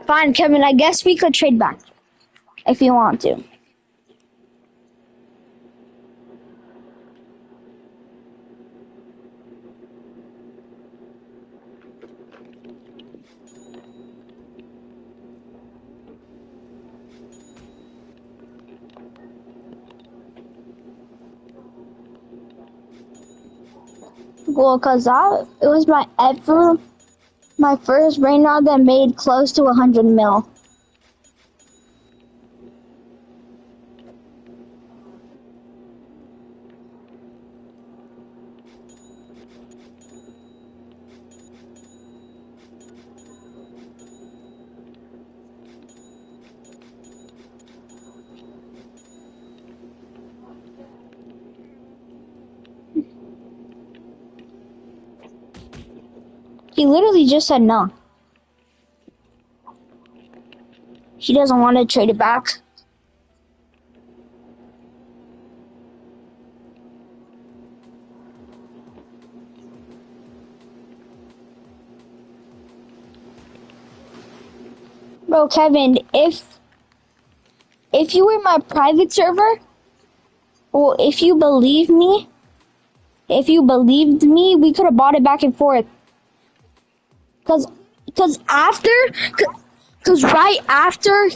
Fine, Kevin. I guess we could trade back if you want to. Well, cause it was my first brain rot that made close to 100 mil. He literally just said no. He doesn't want to trade it back. Bro, Kevin, if you were my private server, well, if you believed me, we could have bought it back and forth. Cause right after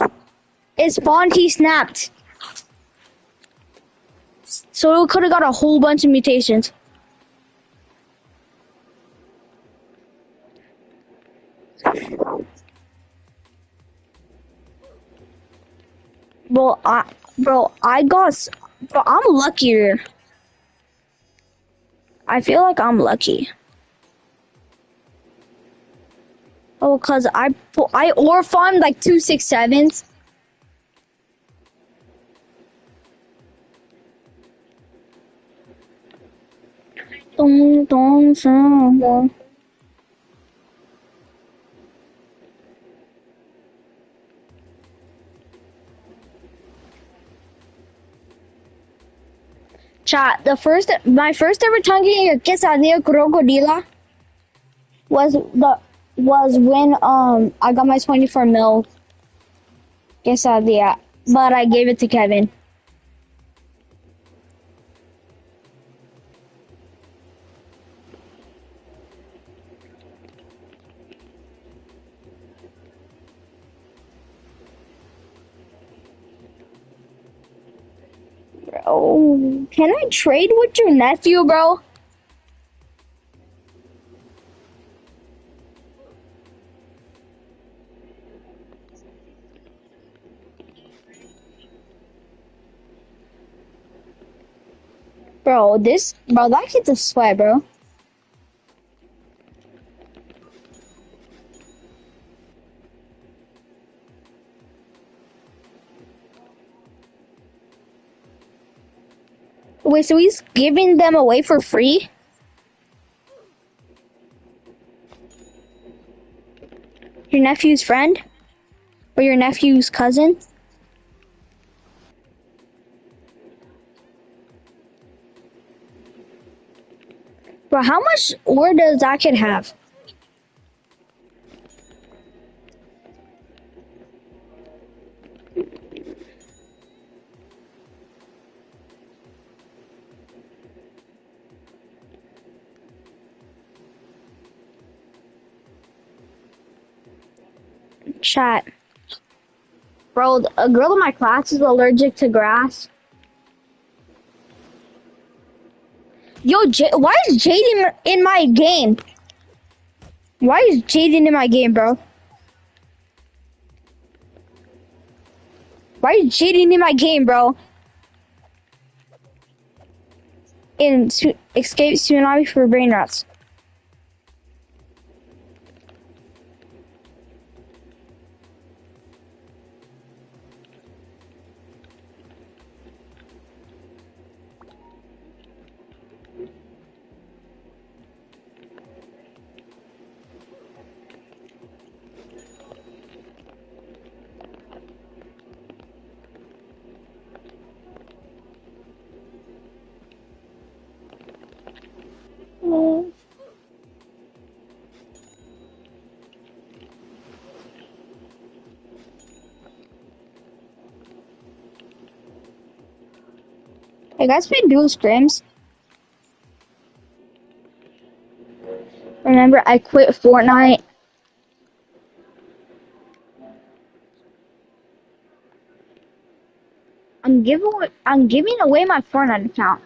it spawned, he snapped. So it could have got a whole bunch of mutations. Bro, I'm luckier. I feel like I'm lucky. Oh, cause I ore farmed like 267s. Dong dong dong. Chat, my first ever tongue in quesadilla crocodila was when I got my 24 mil quesadilla, but I gave it to Kevin. Bro, can I trade with your nephew, bro? Bro, that kid's a sweat, bro. Wait, so he's giving them away for free? Your nephew's friend? Or your nephew's cousin? Bro, how much ore does that kid have? Chat. Bro, a girl in my class is allergic to grass. Yo, why is Jaden in my game? Why is Jaden in my game, bro? Why is Jaden in my game, bro? In Escape Tsunami for Brain Rots. Hey guys, we do scrims. Remember, I quit Fortnite. I'm giving away my Fortnite account.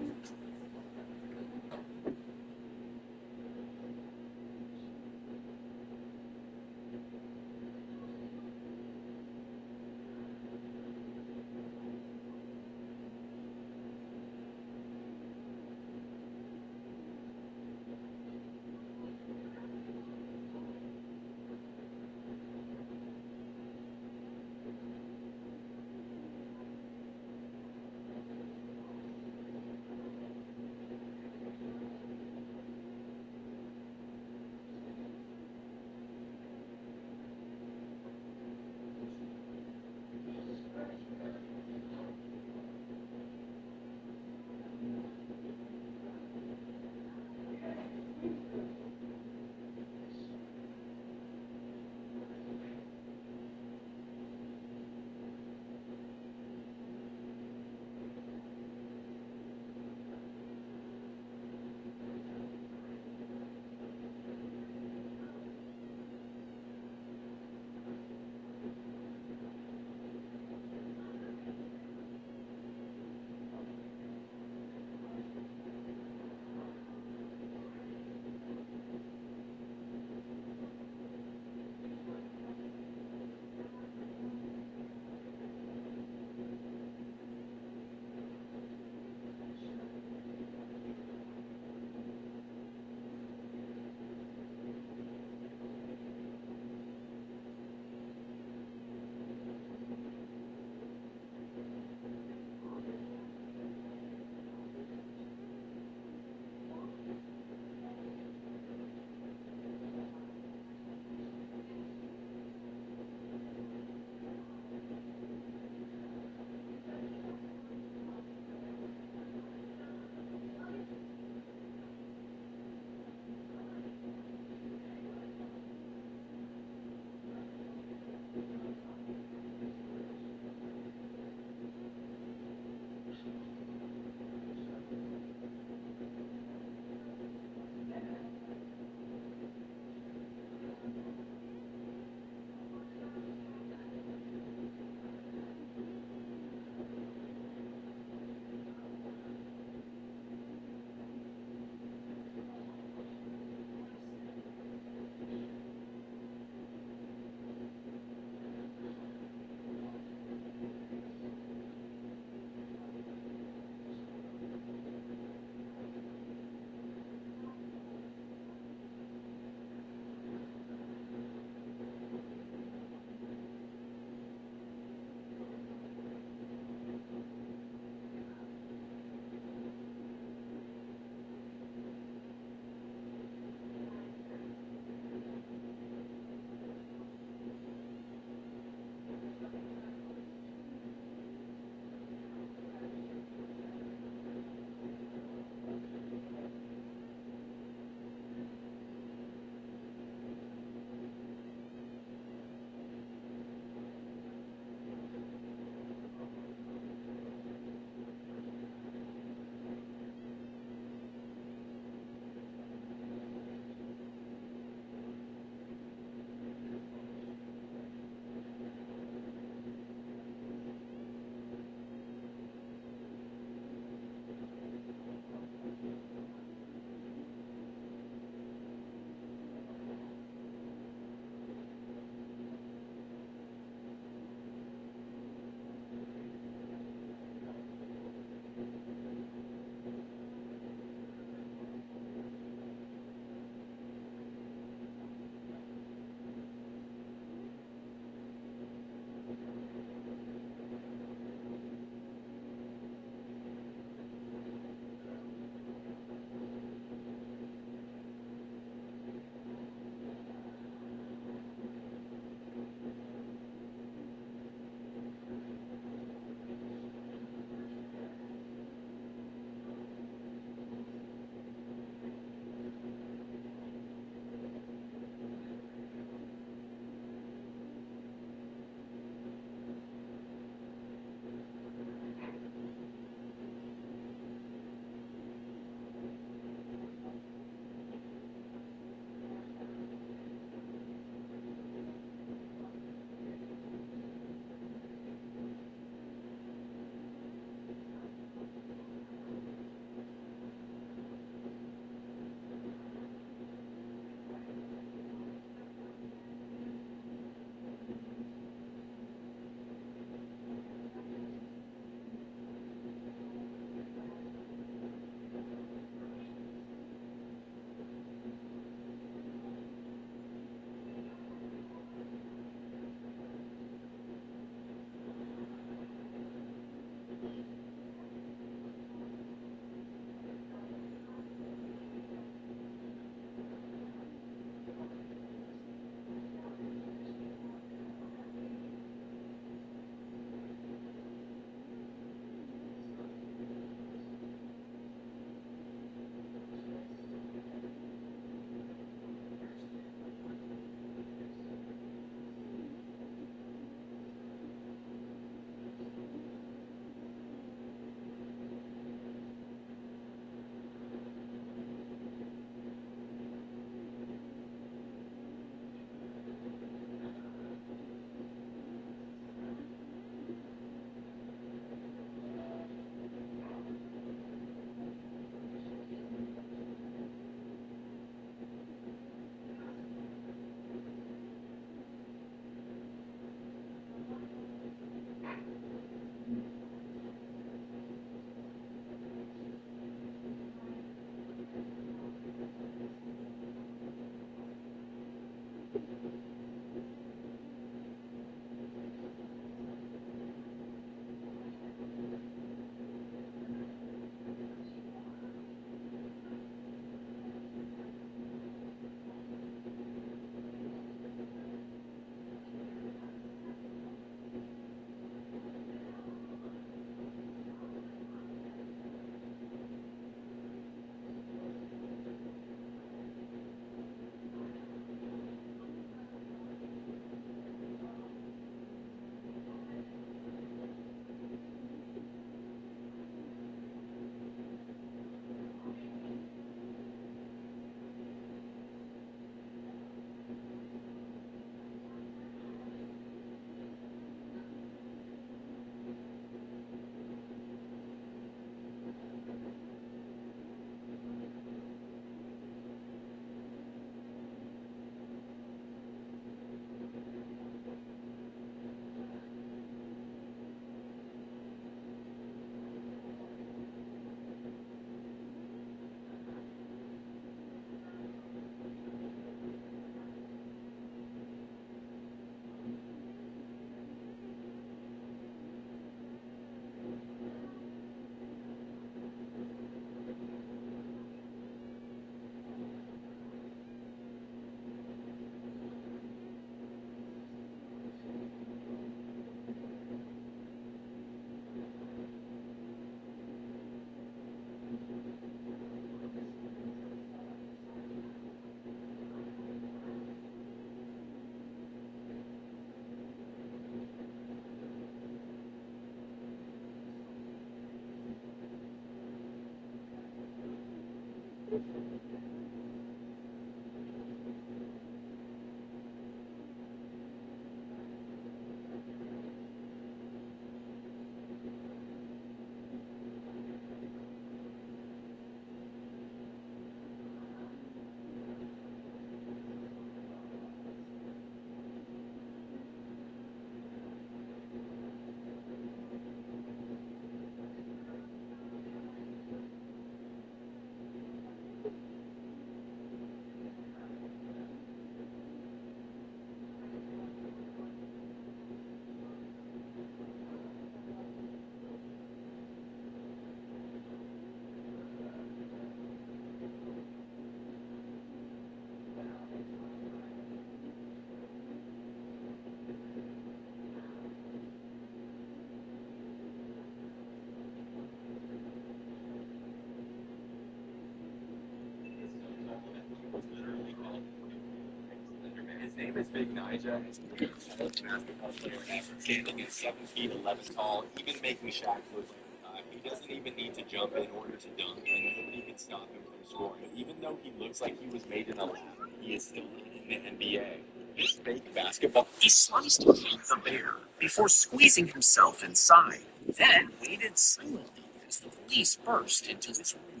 His name is Big Nija. He's the tallest basketball player ever, standing at 7 feet 11 tall, even making Shaq look like he doesn't even need to jump in order to dunk, and nobody can stop him from scoring. Even though he looks like he was made in a lab, he is still not in the NBA. This fake basketball. He sliced the bear before squeezing himself inside, then waited silently as the police burst into his room.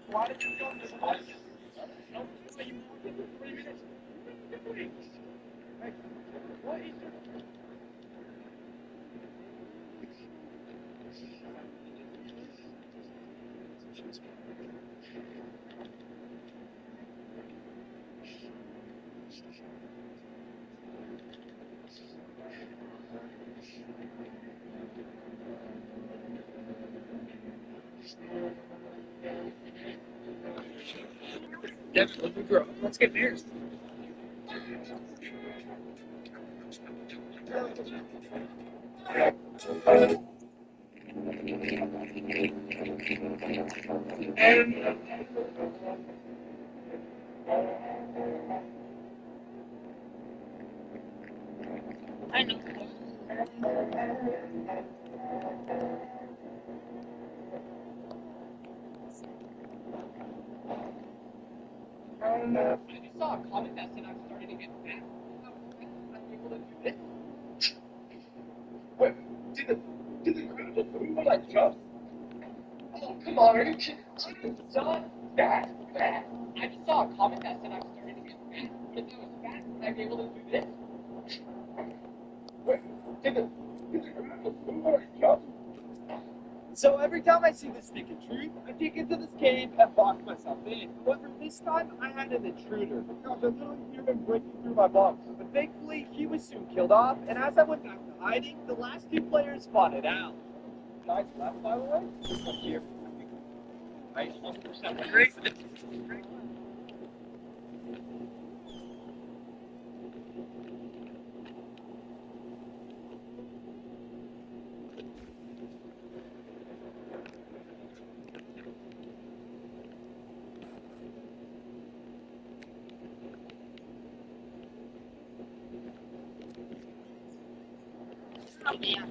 Why did you come this way? You wanted for 3 minutes. What is your Devin, let me grow. Let's get married. I know. I just saw a comment that said I'm starting to get fat. I'm able to do this. Wait, did the critical food when I jumped? Oh, come on, are you kidding? I'm not fat. I just saw a comment that said I'm starting to get fat. But if I was fat, would I be able to do this? Wait, did the critical food when I jumped? So every time I see the stick of truth, I dig into this cave and box myself in. However, this time I had an intruder. Gosh, I literally feared him breaking through my box. But thankfully, he was soon killed off, and as I went back to hiding, the last two players spotted out. Guys left, by the way. This one here. Right, 1% great. Oh, yeah.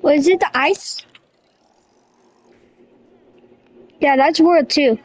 Was it the ice? Yeah, that's World 2.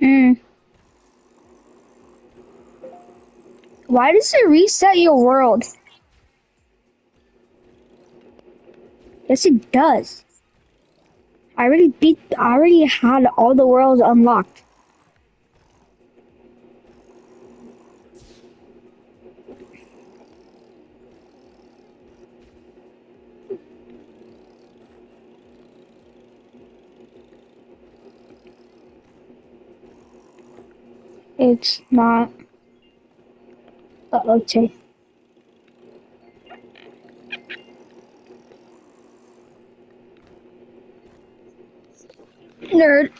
Hmm. Why does it reset your world? Yes, it does. I already had all the worlds unlocked. It's not. Okay. Nerd.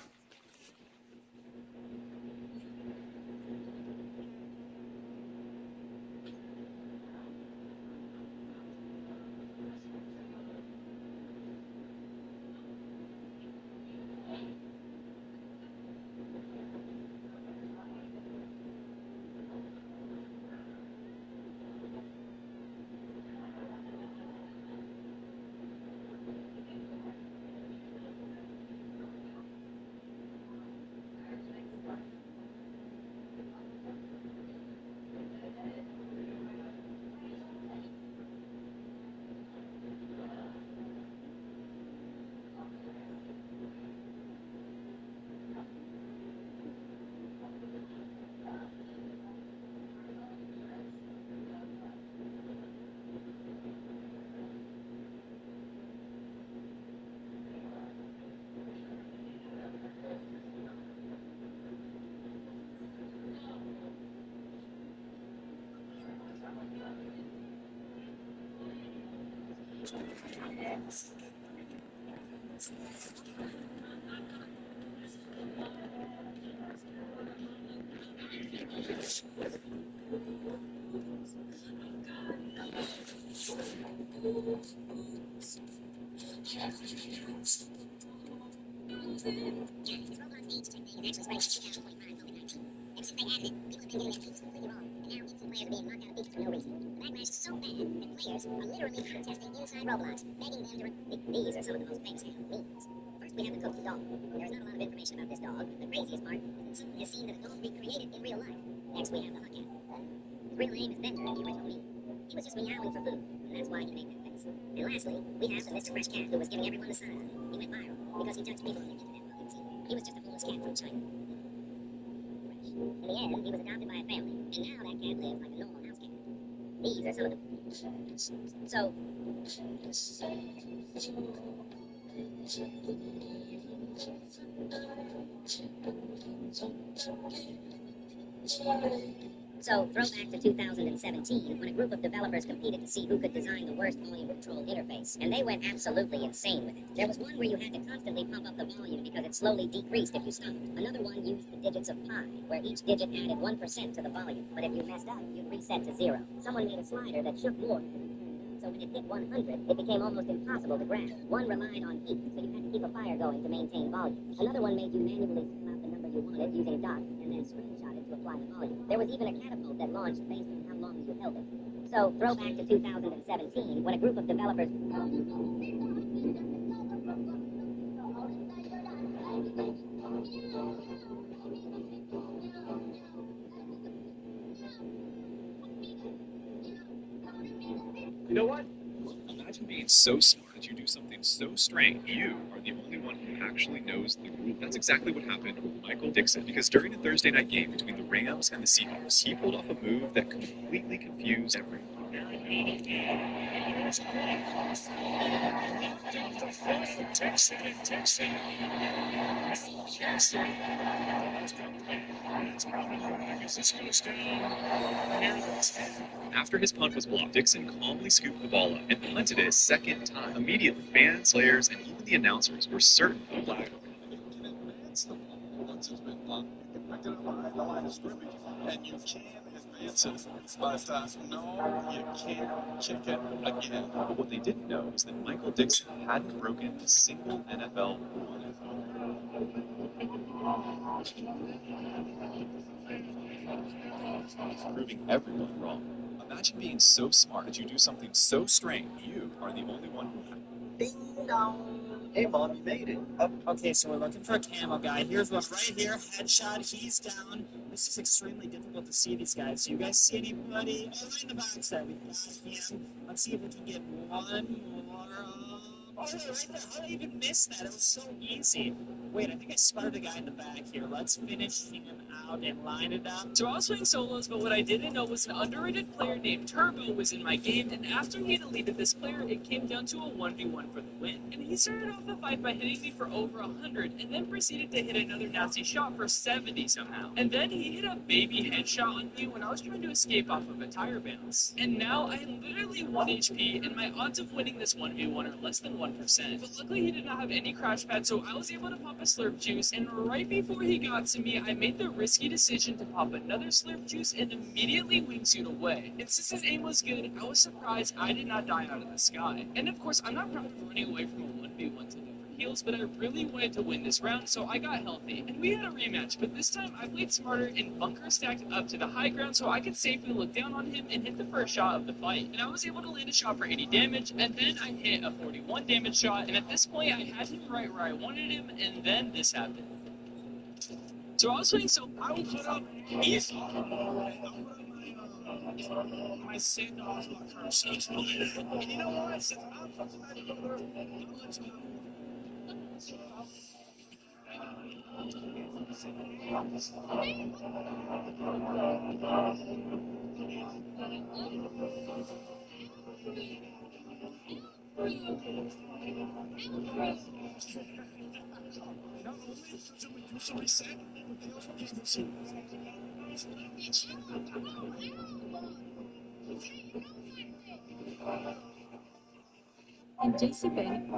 These are some of the most famous animal memes. First, we have the cookie dog. There is not a lot of information about this dog. The craziest part is that has seen that a dog recreated in real life. Next, we have the hunt cat. His real name is Bender in the original meme. He was just meowing for food, and that's why he made that face. And lastly, we have the Mr. Fresh cat who was giving everyone the side eye. He went viral because he touched people on the internet while he was eating. He was just a homeless cat from China. In the end, he was adopted by a family, and now that cat lives like a normal house cat. These are some of the... So... So, throw back to 2017 when a group of developers competed to see who could design the worst volume control interface, and they went absolutely insane with it. There was one where you had to constantly pump up the volume because it slowly decreased if you stopped. Another one used the digits of pi, where each digit added 1% to the volume, but if you messed up, you'd reset to 0. Someone made a slider that shook more as you turned it up, so when it hit 100, it became almost impossible to grab. One relied on heat, so you had to keep a fire going to maintain volume. Another one made you manually fill out the number you wanted using dots, and then screenshot it to apply the volume. There was even a catapult that launched based on how long you held it. So, throw back to 2017 when a group of developers... You know what? Imagine being so smart that you do something so strange. You are the only one who actually knows the rule. That's exactly what happened with Michael Dixon, because during a Thursday night game between the Rams and the Seahawks, he pulled off a move that completely confused everyone. After his punt was blocked, Dixon calmly scooped the ball up and punted it a second time. Immediately, fans, players, and even the announcers were certain of a flag. You can advance the ball once it's been pumped. You can pick it up behind the line of scrimmage, and you can advance it. But no, you can't kick it again. But what they didn't know was that Michael Dixon hadn't broken a single NFL rule, proving everyone wrong. Imagine being so smart that you do something so strange, you are the only one who can. Ding dong. Hey, Mom, you made it. Okay, so we're looking for a camo guy. Here's one right here. Headshot. He's down. This is extremely difficult to see these guys. Do you guys see anybody? Oh, right in the backside. We got him. Let's see if we can get one more. Oh, right there. How did I even miss that? It was so easy. Wait, I think I spotted a guy in the back here. Let's finish him out and line it up. So I was playing solos, but what I didn't know was an underrated player named Turbo was in my game, and after he deleted this player, it came down to a 1v1 for the win. And he started off the fight by hitting me for over 100, and then proceeded to hit another nasty shot for 70 somehow. And then he hit a baby headshot on me when I was trying to escape off of a tire bounce. And now I'm literally 1 HP, and my odds of winning this 1v1 are less than 1%. But luckily he did not have any crash pad, so I was able to pop a slurp juice, and right before he got to me, I made the risky decision to pop another slurp juice and immediately wingsuit away. And since his aim was good, I was surprised I did not die out of the sky. And of course, I'm not proud of running away from a 1v1 to look for heals, but I really wanted to win this round, so I got healthy. And we had a rematch, but this time I played smarter and bunker stacked up to the high ground so I could safely look down on him and hit the first shot of the fight. And I was able to land a shot for 80 damage, and then I hit a 41 damage shot, and at this point I had him right where I wanted him, and then this happened. So I was playing so I will put up these. I'll put up my $6 card. So and you know what? Since I'm fucking back together, I'll let you And JCPenney.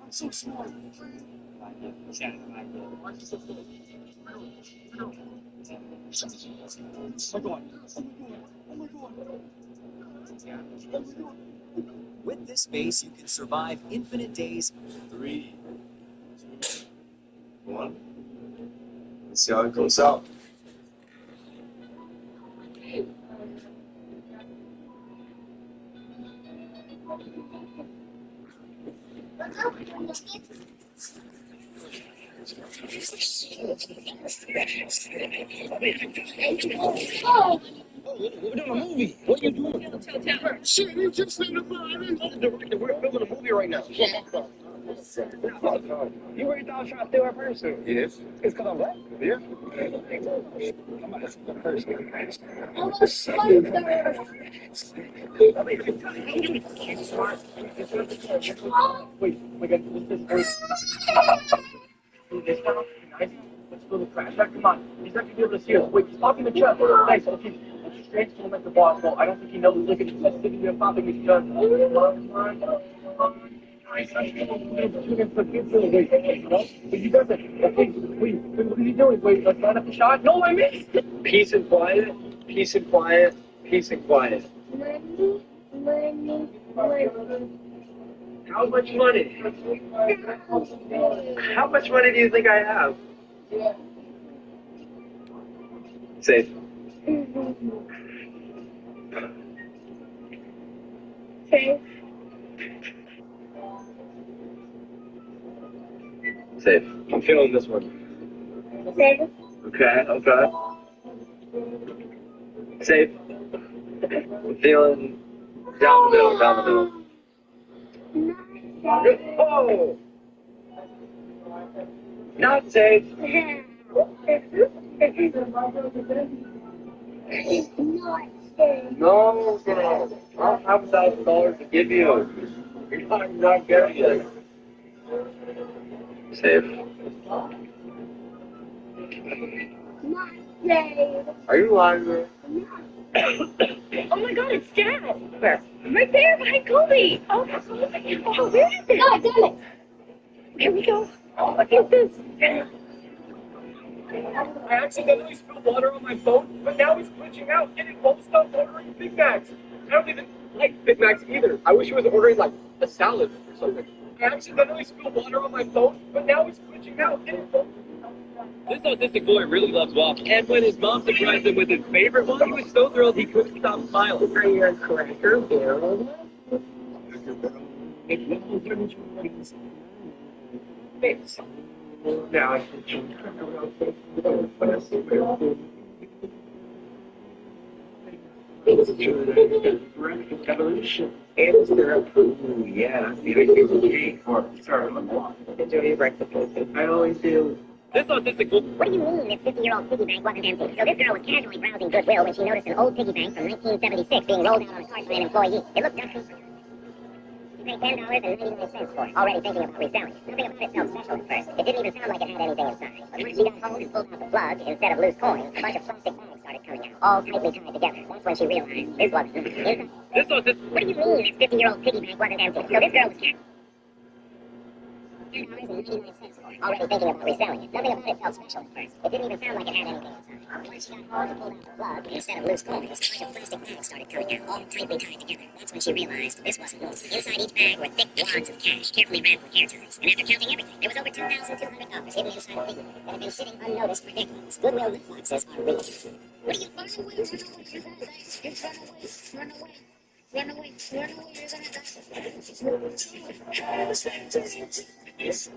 I'm so smart. With this base, you can survive infinite days. 3, 2, 1. Let's see how it goes out. We're doing a movie. What are you doing? Shit, you just in the director. We're filming a movie right now. You really thought I was trying to steal our person? Yes. It's because I'm black? Yeah. I'm not the person. I'm a spider. Wait, my God, this guy, let's go to the crash. Come on, he's not gonna be able to see us. Wait, he's talking to Chuck. Nice, okay. Let's just straight to him at the boss. Well, I don't think he knows. Look at him. Let's think he's popping his gun. But you got that. Okay, wait, what are you doing? Wait, let's line up the shot. No, I missed. Peace and quiet. Peace and quiet. Peace and quiet. Money. How much money? How much money do you think I have? Safe. Safe. I'm feeling this one. Okay. Safe. I'm feeling down the middle. Oh! Not safe. No, girl. I don't have $1,000 to give you. You're not getting it. Safe. Are you lying, girl? Oh my god, it's Dad! Where? Right there, behind Colby! Oh, that's amazing! Oh, where is it? God damn it! Here we go. Oh, look at this! I accidentally spilled water on my phone, but now he's glitching out and it won't stop ordering Big Macs. I don't even like Big Macs either. I wish he was ordering like a salad or something. I accidentally spilled water on my phone, but now he's glitching out and it won't. This autistic boy really loves waffles, and when his mom surprised him with his favorite one, he was so thrilled he couldn't stop smiling. Are you a Cracker Barrel? Thanks. Now I can drink Cracker Barrel. It's evolution. And syrup. Ooh, yeah. See, I do cake or sorry, enjoy your breakfast. I always do. This autistic boy. What do you mean this 50-year-old piggy bank wasn't empty? So this girl was casually browsing Goodwill when she noticed an old piggy bank from 1976 being rolled out on a cart by an employee. It looked dusty. She paid $10.99 for it, already thinking about reselling it. Nothing about it felt special at first. It didn't even sound like it had anything inside. But once she got home and pulled out the plug, instead of loose coins, a bunch of plastic bags started coming out, all tightly tied together. That's when she realized this wasn't inside. This autistic. What do you mean this 50-year-old piggy bank wasn't empty? So this girl was $10.99 for it, already thinking about reselling it. Nothing about it felt special at first. It didn't even sound like it had anything inside. Once she got home and pulled out the plug, instead of loose coins, a bunch of plastic bags started coming out, all tightly tied together. That's when she realized this wasn't normal. Inside each bag were thick wads of cash, carefully wrapped with hair ties. And after counting everything, there was over $2,200 hidden inside a piggy bank that had been sitting unnoticed for decades. Goodwill loot boxes are real. What are you running away? Run away. Run away. Run away. You're gonna die.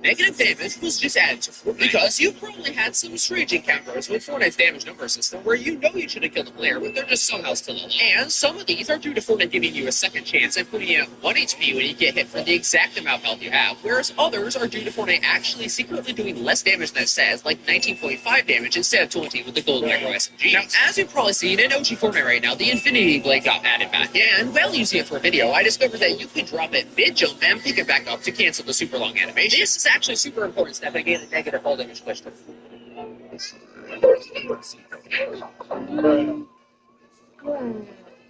Negative damage was just added to Fortnite because you probably had some strange encounters with Fortnite's damage number system where you know you should have killed the player, but they're just somehow still alive. And some of these are due to Fortnite giving you a second chance and putting you at 1 HP when you get hit for the exact amount of health you have, whereas others are due to Fortnite actually secretly doing less damage than it says, like 19.5 damage instead of 20 with the gold micro SMG. Now, as you've probably seen in OG Fortnite right now, the Infinity Blade got added back, and while using it for a video, I discovered that you could drop it mid-jump and pick it back up to cancel the super long animation. This is actually super important step again in negative fall damage glitch.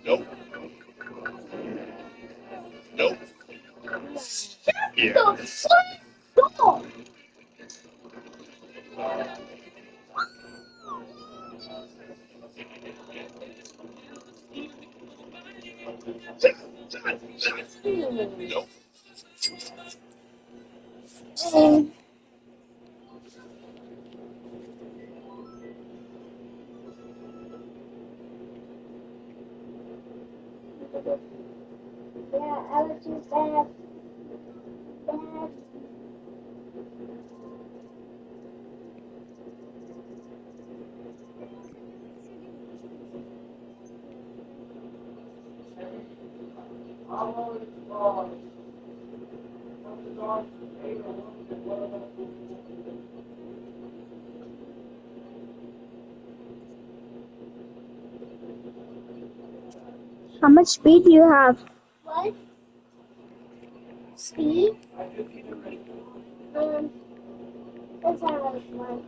Nope. Nope. The fuck? Go! Nope. Yeah, I was just bad. Bad. How much speed do you have? What? Speed? That's how it's like.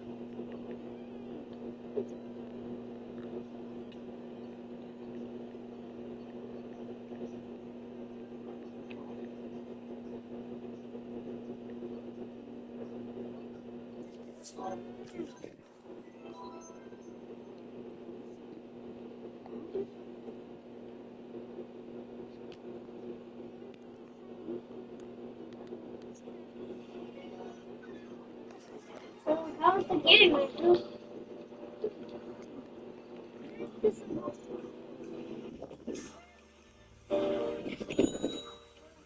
So how's the game, Michael?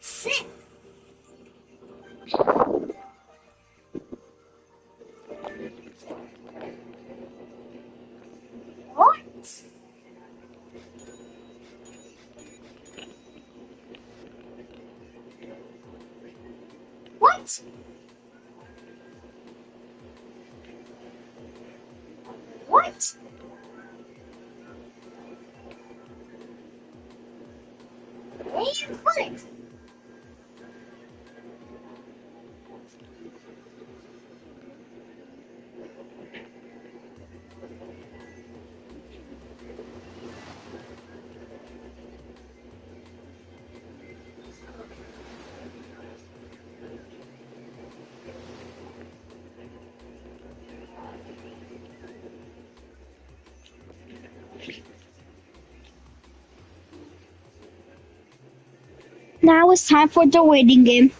Sick. What? What? What? What? Now it's time for the waiting game.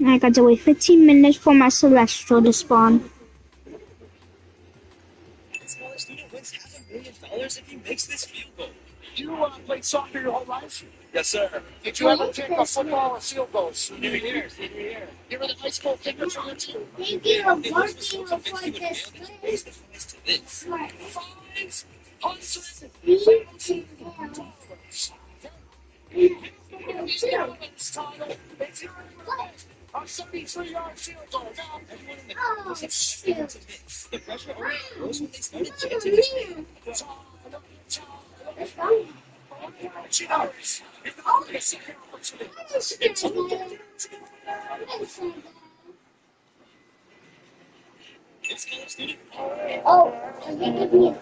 I got to wait 15 minutes for my Celestial to spawn. Smaller student wins $500,000 if he makes this field goal. You played soccer your whole life? Yes, sir. Did you ever kick a football or field goals? Senior year. You were the high school kicker for your team? Thank you for It was so convincing of him that he raised the price to this. A 73-yard field goal. Now, Everyone in the crowd was expecting to miss. The pressure only rose when they started chanting his name. It's college student. Oh, and they give me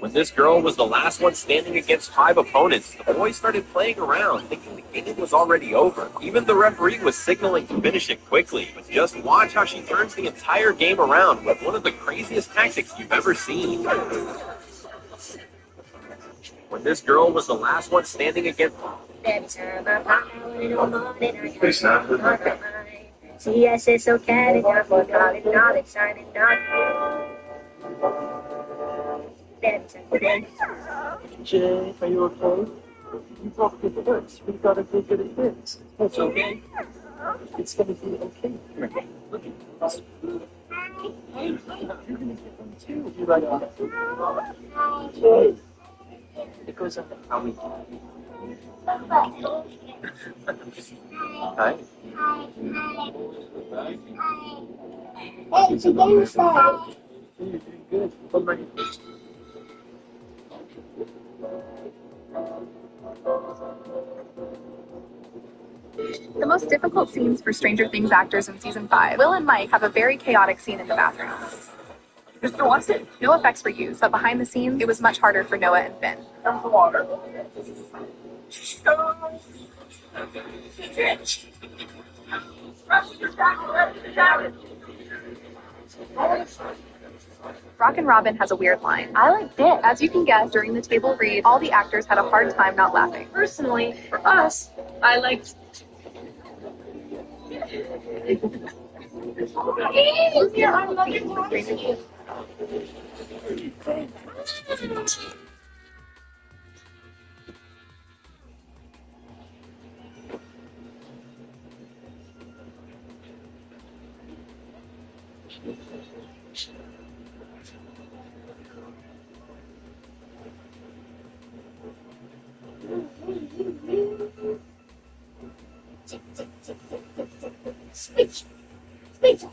When this girl was the last one standing against 5 opponents, the boys started playing around, thinking the game was already over. Even the referee was signaling to finish it quickly. But just watch how she turns the entire game around with one of the craziest tactics you've ever seen. When this girl was the last one standing against... Yes, it's so carried on for college, knowledge, shining dark. Jay, are you okay? You broke your foot. We gotta go get it fixed. It's okay. It's gonna be okay. Look at you're gonna get them too. You like that? It goes on how we Hi. Hey, it's a game start. You're doing good. What about you? The most difficult scenes for Stranger Things actors in season 5. Will and Mike have a very chaotic scene in the bathroom. Mr. Watson? No effects were used, but behind the scenes, it was much harder for Noah and Finn. Come the water. Rock and Robin has a weird line. I like this. As you can guess, during the table read, all the actors had a hard time not laughing. Personally, for us, I liked. Speech. Speech.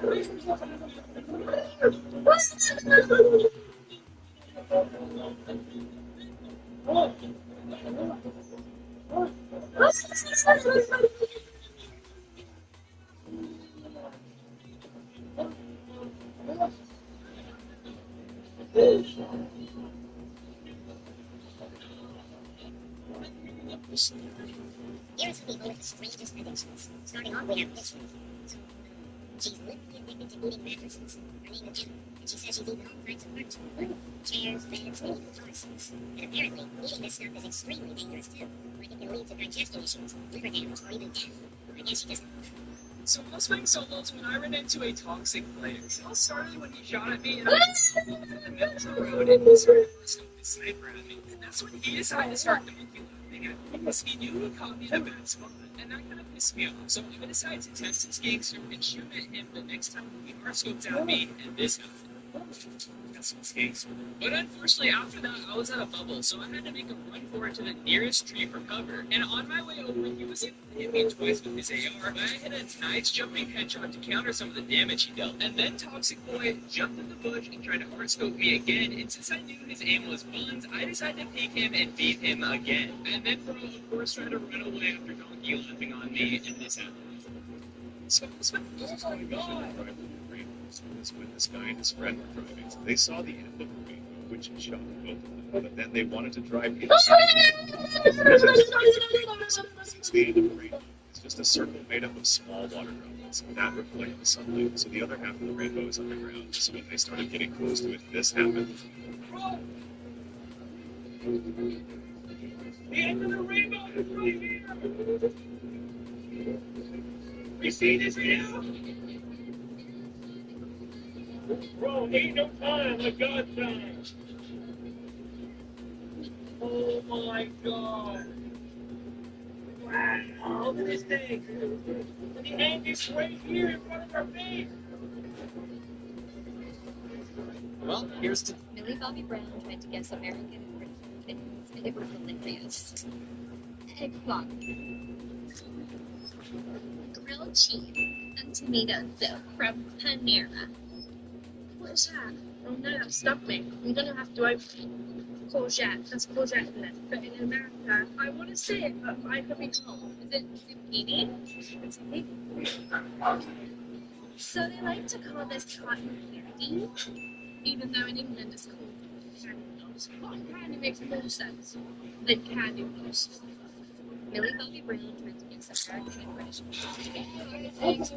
Here are some people with the strangest addictions. Starting off, we have this one. She's literally addicted to eating mattresses. Her name is Emma, and she says she's eaten all kinds of furniture. Chairs, beds, and even toys. And apparently, eating this stuff is extremely dangerous too. Like it can lead to digestion issues, liver damage, or even death. I guess she just... So I was playing solos when I ran into a toxic player. It all started when he shot at me and I was in the middle of the road and he started to scope his sniper at me. And that's when he decided to start donkey laughing at me because he knew he caught me in a bad spot. And that kind of pissed me off. So I decided to test his gangster and shoot at him the next time he hard-scoped at me, and this happened. That's what's gangster. But unfortunately, after that, I was at a bubble, so I had to make a run for it to the nearest tree for cover. And on my way over, he was able to hit me twice with his AR, but I hit a nice jumping headshot to counter some of the damage he dealt. And then Toxic Boy jumped in the bush and tried to hard-scope me again, and since I knew his aim was buns, I decided to peek him and beat him again. And then Bro, of course, tried to run away after donkey laughing on me, and this happened. So this when this guy and his friend were driving, they saw the end of the rainbow, which had shot both of them, but then they wanted to drive inside. Since the end of the rainbow, it's just a circle made up of small water droplets that reflect the sunlight, so the other half of the rainbow is underground. So when they started getting close to it, this happened. The end of the rainbow is right here! We see this now? Bro, ain't no time like God's time. Oh my God. Wow, look at this thing. And the end is right here in front of our face. Well, here's to Millie Bobby Brown tried to guess American and British things, and it was hilarious. Eggplant. Grilled cheese and tomato soup from Panera. What's that? Oh no, that stumped me. You're gonna have to open it. Courgette. That's courgette in it. But in America, I want to say it, but I could be wrong. Is it zucchini? It's zucchini. So they like to call this cotton candy, even though in England it's called candy floss. Cotton candy makes more sense than candy floss. Millie Bobby Brown tried to guess American and British things.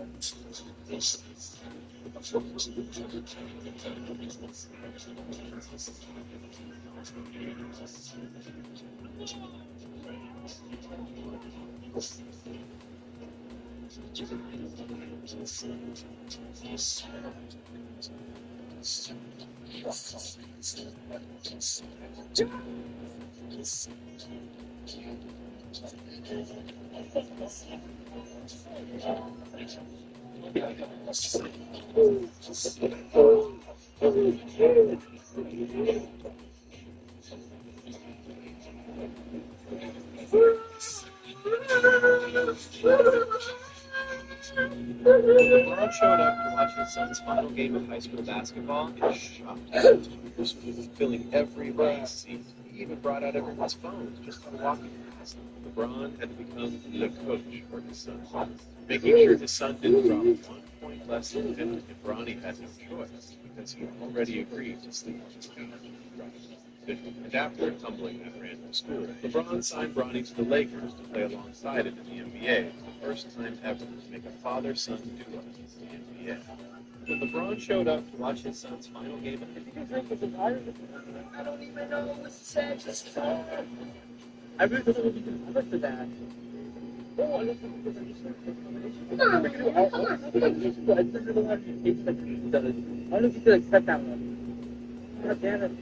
LeBron showed up to watch his son's final game of high school basketball and shocked, filling every last seat. He even brought out everyone's phones just by walking past. LeBron had to become the coach for his son, making sure his son didn't drop 1 point less than him, and Bronny had no choice because he already agreed to sleep on his couch. And after tumbling that random school, LeBron signed Bronny to the Lakers to play alongside him in the NBA, the first time ever to make a father-son duo in the NBA. When LeBron showed up to watch his son's final game, I don't even know what was said just now. I really don't know what you can cover for that. Oh, I love because I just I just really want to take like each other. I don't know if you could accept that one. God damn it.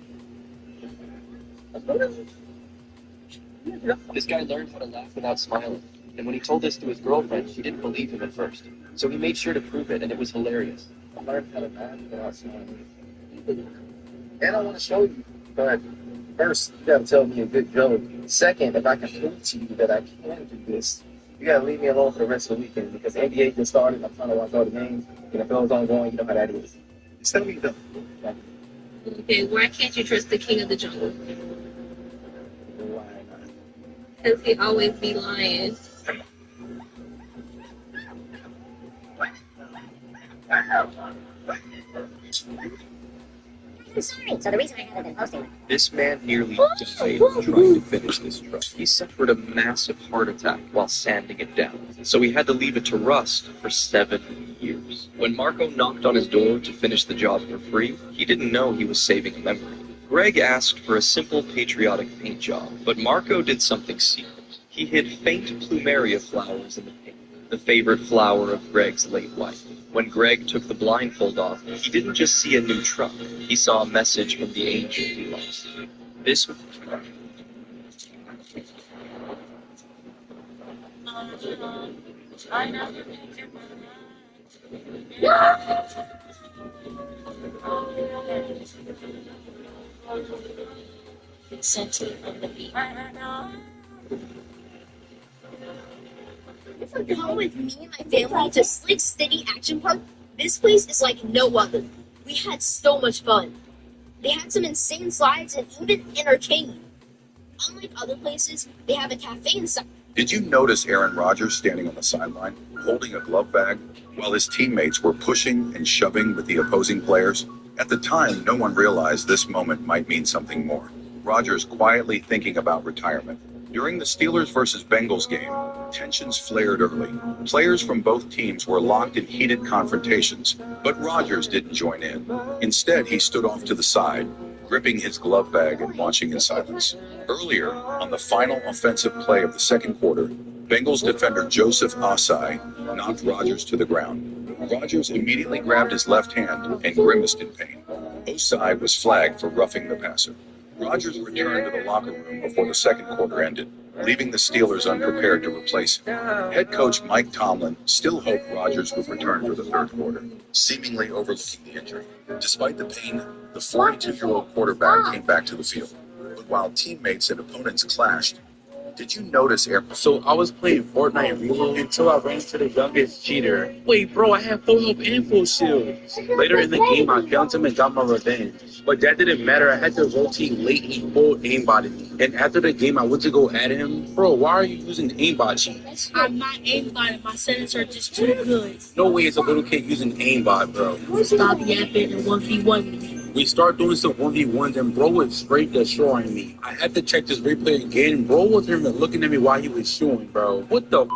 This guy learned how to laugh without smiling, and when he told this to his girlfriend, she didn't believe him at first. So he made sure to prove it, and it was hilarious. I learned how to laugh without smiling. And I want to show you, but first, you gotta tell me a good joke. Second, if I can prove to you that I can do this, You gotta leave me alone for the rest of the weekend because NBA just started. I'm trying to watch all the games. And if it was ongoing, you know how that is. Just tell me though. Okay, why can't you trust the king of the jungle? Why not? Because he always be lying. I'm sorry. So the reason I haven't been posting. This man nearly died trying to finish this truck. He suffered a massive heart attack while sanding it down, so he had to leave it to rust for 7 years. When Marco knocked on his door to finish the job for free, he didn't know he was saving a memory. Greg asked for a simple patriotic paint job, but Marco did something secret. He hid faint plumeria flowers in the paint, the favorite flower of Greg's late wife. When Greg took the blindfold off, he didn't just see a new truck. He saw a message from the angel he lost. This was If we're going with me and my family to Slick City Action Park, this place is like no other. We had so much fun. They had some insane slides and even an arcade. Unlike other places, they have a cafe inside. Did you notice Aaron Rodgers standing on the sideline, holding a glove bag, while his teammates were pushing and shoving with the opposing players? At the time, no one realized this moment might mean something more. Rodgers quietly thinking about retirement. During the Steelers versus Bengals game, tensions flared early. Players from both teams were locked in heated confrontations, but Rodgers didn't join in. Instead, he stood off to the side, gripping his glove bag and watching in silence. Earlier, on the final offensive play of the second quarter, Bengals defender Joseph Osai knocked Rodgers to the ground. Rodgers immediately grabbed his left hand and grimaced in pain. Osai was flagged for roughing the passer. Rodgers returned to the locker room before the second quarter ended, leaving the Steelers unprepared to replace him. Head coach Mike Tomlin still hoped Rodgers would return for the third quarter, seemingly overlooking the injury. Despite the pain, the 42-year-old quarterback came back to the field. But while teammates and opponents clashed, did you notice So I was playing Fortnite Reload until I ran into the youngest cheater. Wait, bro, I have full health and full shields. Later in the game, I killed him and got my revenge. But that didn't matter. I had to rotate late. He full aimbotted me. And after the game, I went to go at him. Bro, why are you using aimbot cheats? I'm not aimbotting. My settings are just too good. No way it's a little kid using aimbot, bro. Stop yapping and 1v1 me. We start doing some 1v1s and bro was straight destroying me. I had to check this replay again. Bro wasn't even looking at me while he was shooting, bro. What the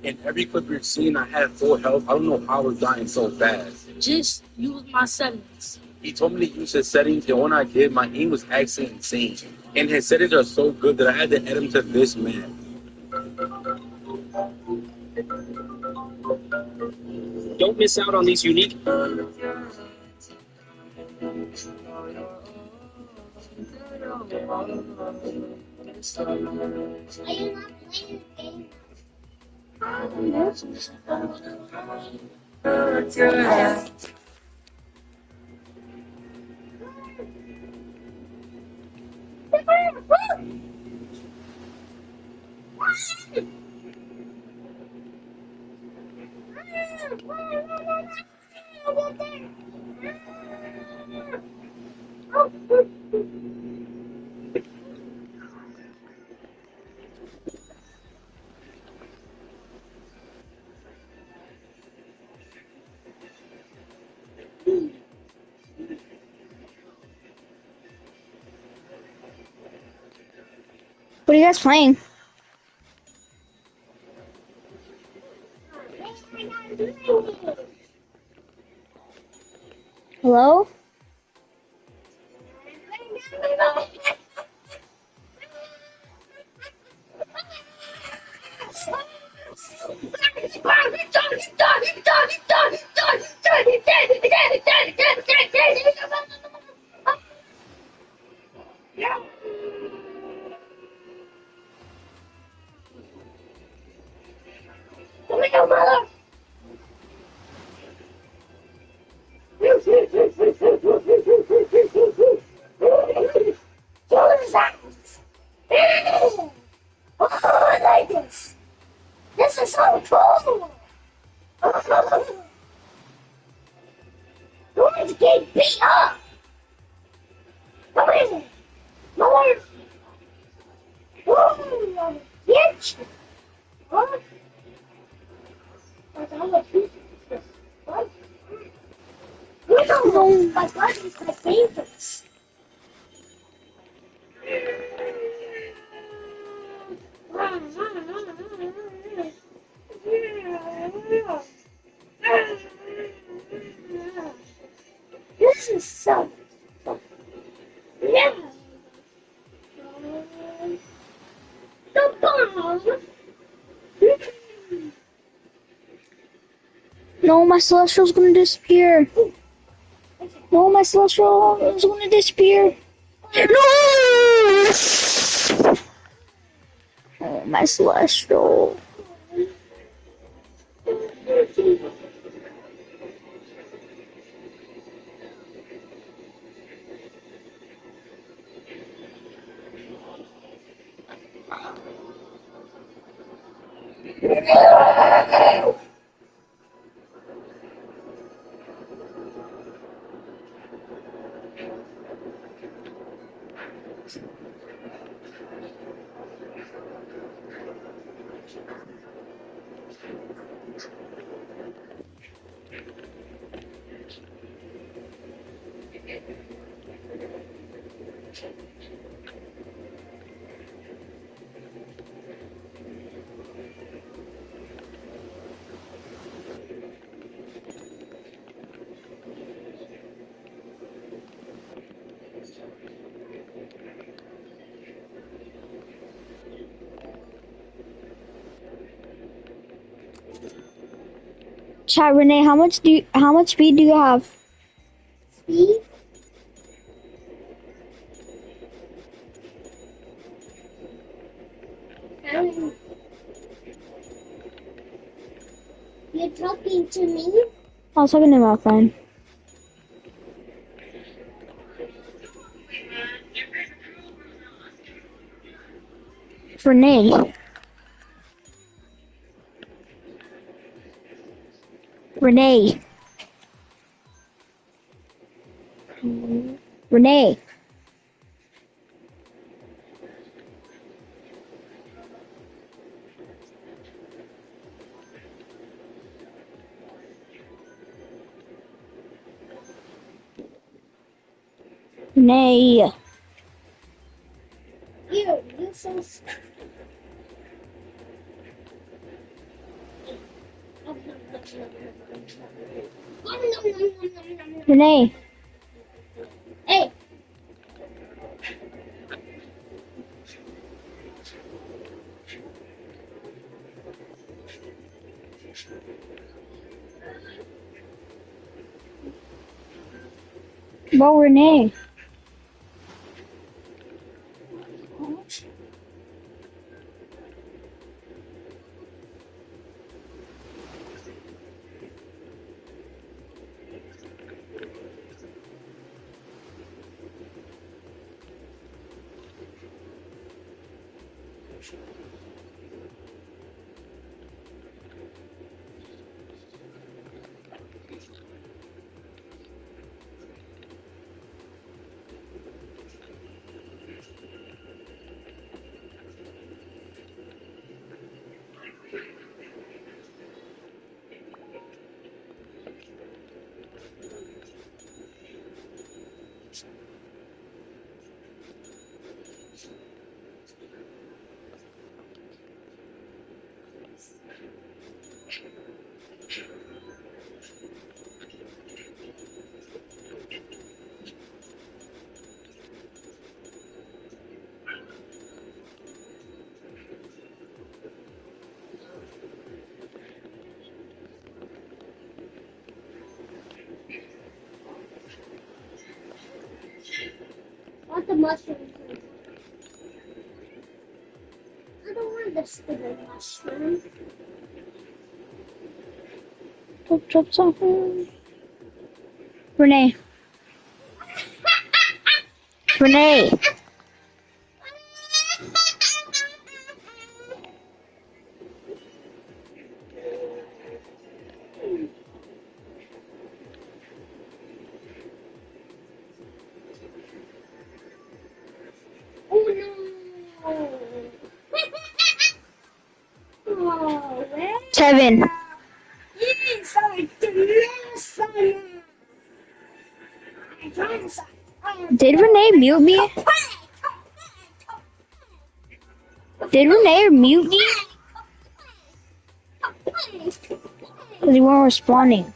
In every clip you're seeing, I had full health. I don't know how I was dying so fast. Just use my settings. He told me to use his settings, and when I did, my aim was actually insane. And his settings are so good that I had to add him to this map. Don't miss out on these unique... What are you guys playing? Hello? It's getting beat up. Come here. Come here. Woo! Get you. What? What? You don't know my blood is my favorite. This is so. Yeah. The bomb. No, my celestial's gonna disappear. No, my celestial is gonna disappear. No! Oh, my celestial. Chat, Renee, how much speed do you have? Speed? You're talking to me? I was talking to my friend. Renee. Renee. Renee. Renee. You so Renee. Hey. Bro, Renee. Want the mushroom? I don't want the stupid mushroom. Drop something. Renee. Renee. 7. Did Renee mute me? Did Renee mute me? Because you weren't responding.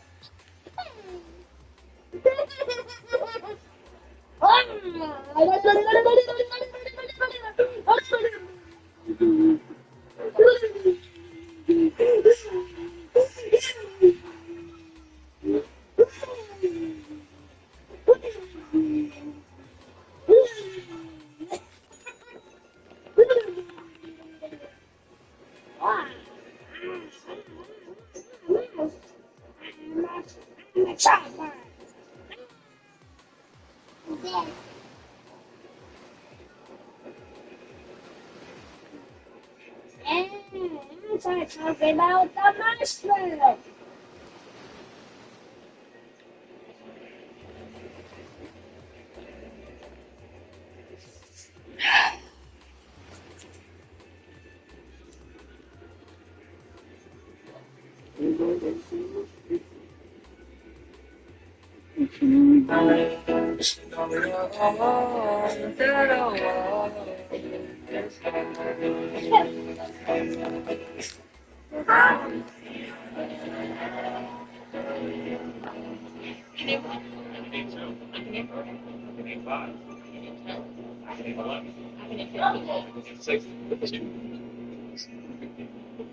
Talking about the marshmallow.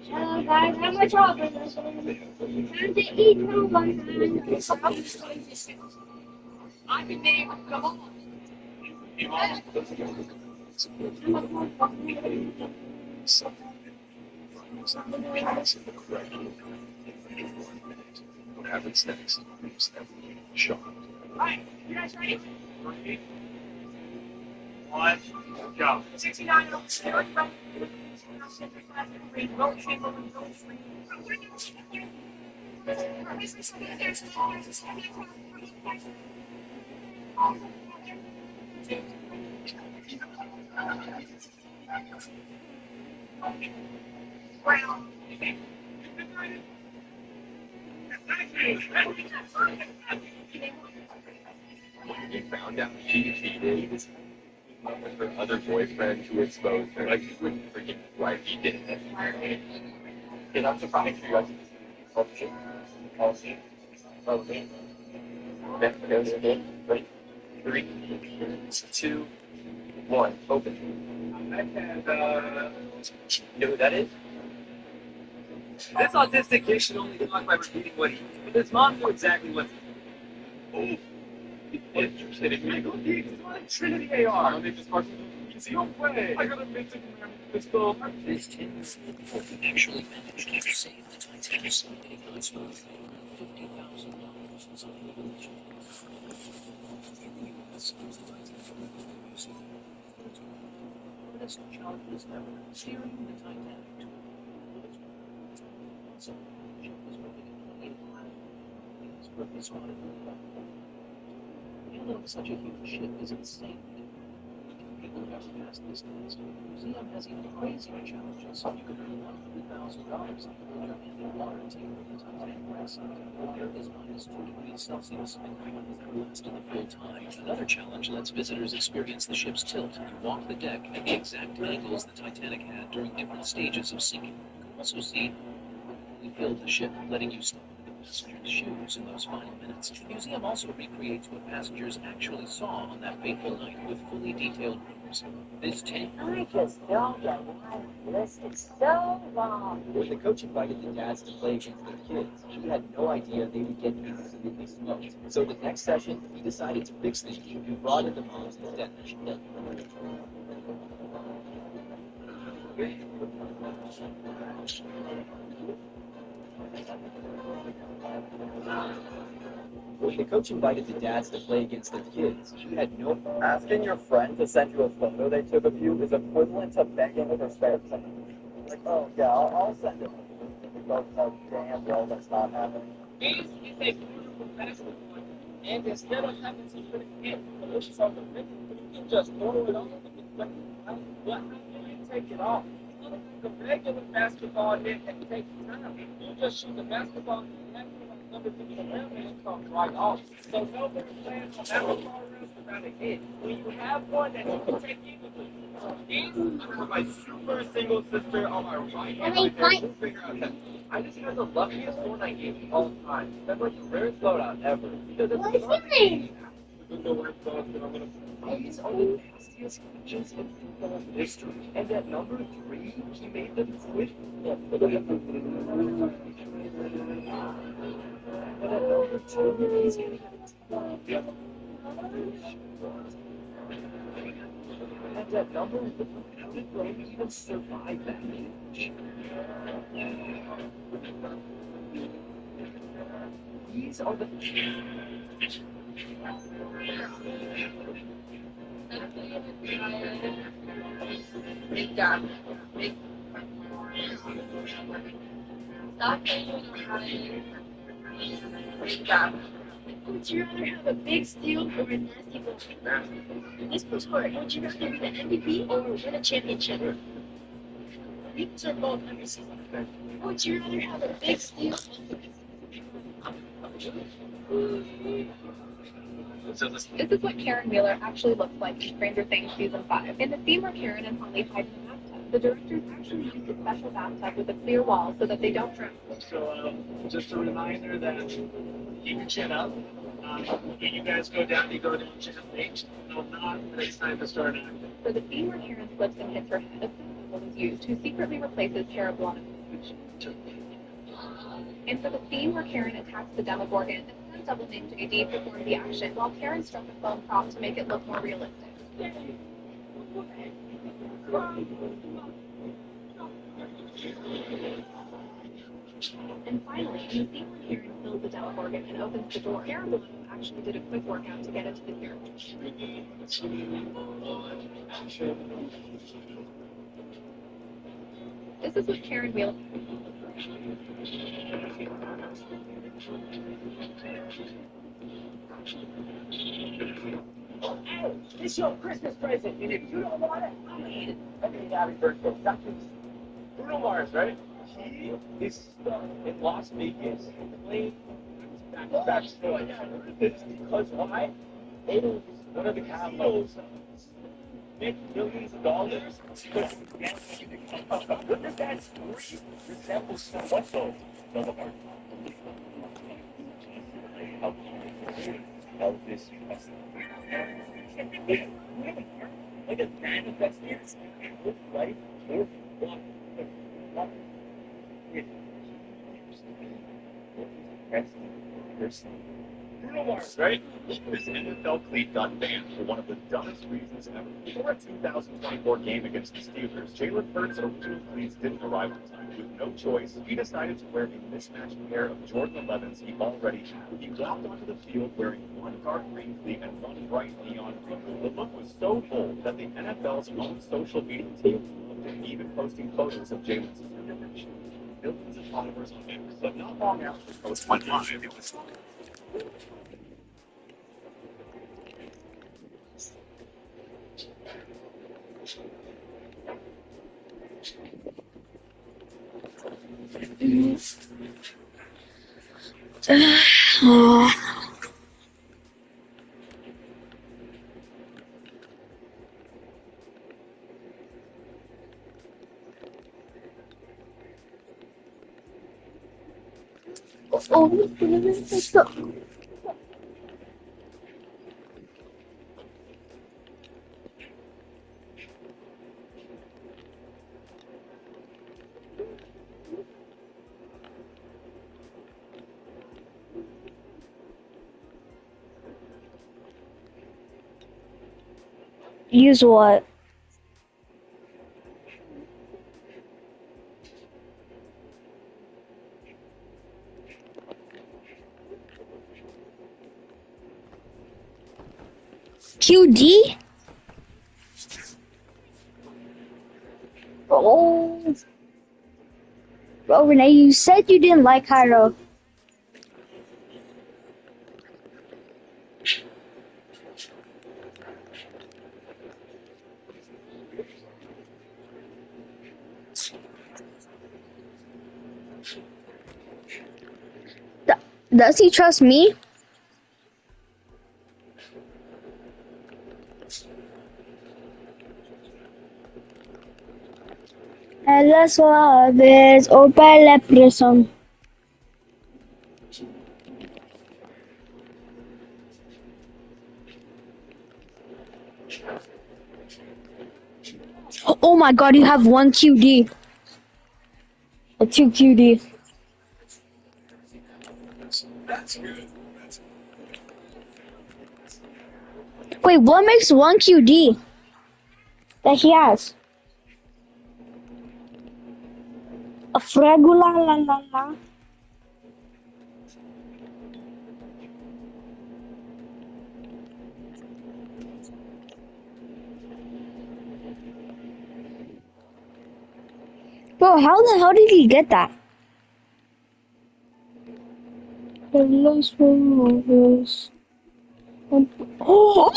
Hello guys, I'm a chocolate. Time to eat one. I've been there. Come on. What happens next? Shock. Alright, you guys ready? 3, 1, go. 69 on the steering wheel. When he found out she cheated with her other boyfriend who exposed her, like he wouldn't forget why he did it. And I'm surprised you guys. Ready? 3, 2, 1, open. And, You know who that is? This autistic kid should only talk by repeating what he eats, but his mom knew exactly what to do. Interesting. Michael Diggs is on Trinity AR. They just fucking easy. No way. I gotta admit to this film. This 10-year-old couple actually managed to save the Titanic Sunday night for $50,000 in something of a legend. In the U.S., the Titanic Museum. This challenge is ever steering the Titanic to so the ship was moving at 28 miles. His purpose wanted to handling such a huge ship is insane. People have ever passed this test. The museum has even crazier challenges. You can earn $100,000 if you hold your hand in water until the Titanic wrecks. Water is -2 degrees Celsius and never lasted the full time. Another challenge lets visitors experience the ship's tilt. You walk the deck at the exact angles the Titanic had during different stages of sinking. You can also see we filled the ship, letting you step into the passenger's shoes in those final minutes. The museum also recreates what passengers actually saw on that fateful night with fully detailed rooms. This 10 I just don't get why this is so long. When the coach invited the dads to play against the kids, he had no idea they would get absolutely smoked. So the next session, he decided to fix the issue and brought in the moms instead. When the coach invited the dads to play against the kids, he had no... Asking your friend to send you a photo they took of you is equivalent to begging with her spare time. Like, oh yeah, I'll send it. You both know damn well that's not happening. This is a beautiful basketball, and instead of having to put it in delicious on the rim, you can just throw it on and expect it. But how do you take it off? little bit of regular basketball hit and take time. You just shoot the basketball and you have to number 50 around and it comes right off. So no more playing on that far around without a hit. When you have one that you can take in with these, I have my super single sister on my right hand right there. We'll figure out that. I just had the luckiest Fortnite game of all time. That was the rarest loadout ever. Because it's What is your name? These are the nastiest creatures in football history. And at number 3, he made them quit. And at number 2, he's getting and at number 1, how did Brody even survive that age? These are the Big gap. Big. Stop playing Ryan. Big gap. Would you rather have a big steal or a nasty goal? This was hard. Would you rather be the MVP or win a championship? You deserve both every season. Would you rather have a big steal? This is what Karen Wheeler actually looks like in Stranger Things Season 5. In the scene where Karen and Holly hide in the bathtub, the directors actually used a special bathtub with a clear wall so that they don't drown. So, just a reminder that keep your chin up. When you guys go down, you go down chin up. No, not when it's time to start acting. For the scene where Karen slips and hits her head, a stunt double is used who secretly replaces Tara Blunt. And for the scene where Karen attacks the Demogorgon, a stunt double named JD performed the action while Karen struck a foam prop to make it look more realistic. And finally, in the scene where Karen kills the Demogorgon and opens the door, Tara Blunt actually did a quick workout to get into the character. This is what Karen Wheeler. Hey, it's your Christmas present, and if you don't want it, I'm gonna eat it. Okay, happy birthday. That's Bruno Mars, right? He is stuck in Las Vegas playing back-to-back shows. This because why? It is one of the casinos make millions of dollars because what does that story resemble so much though? Elvis Presley. Like a manifesting with life or what it used to be what is best person. Bruno Mars, right? This NFL cleat got banned for one of the dumbest reasons ever. Before a 2024 game against the Steelers, Jalen Hurts' original cleats didn't arrive on time. With no choice, he decided to wear a mismatched pair of Jordan 11s he already had. He walked onto the field wearing one dark green cleat and one bright neon green. The look was so bold that the NFL's own social media team loved it, even posting photos of Jalen's shoes. Millions of followers on X, but not long after the post went live, it was Use what? QD? Oh. Bro, Renee, you said you didn't like Cairo. Does he trust me? En las suaves o per la prison. Oh my god, you have one QD. Or two QD. Wait, what makes one QD that he has? A Fregula la la la. Bro, how the hell did he get that? Oh!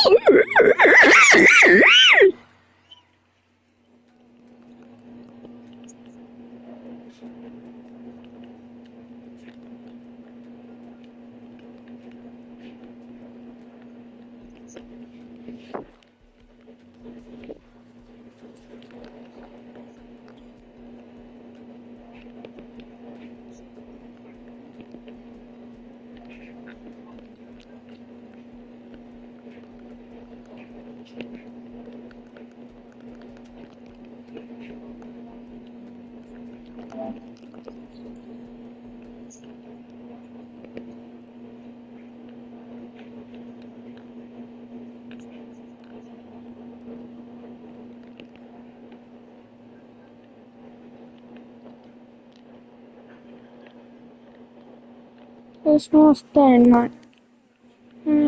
It's not staying right.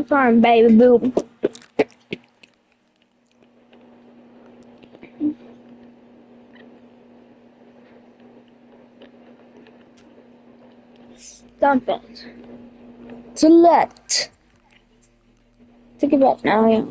Sorry, baby boo. Dump it. Select. Take it back now, yeah.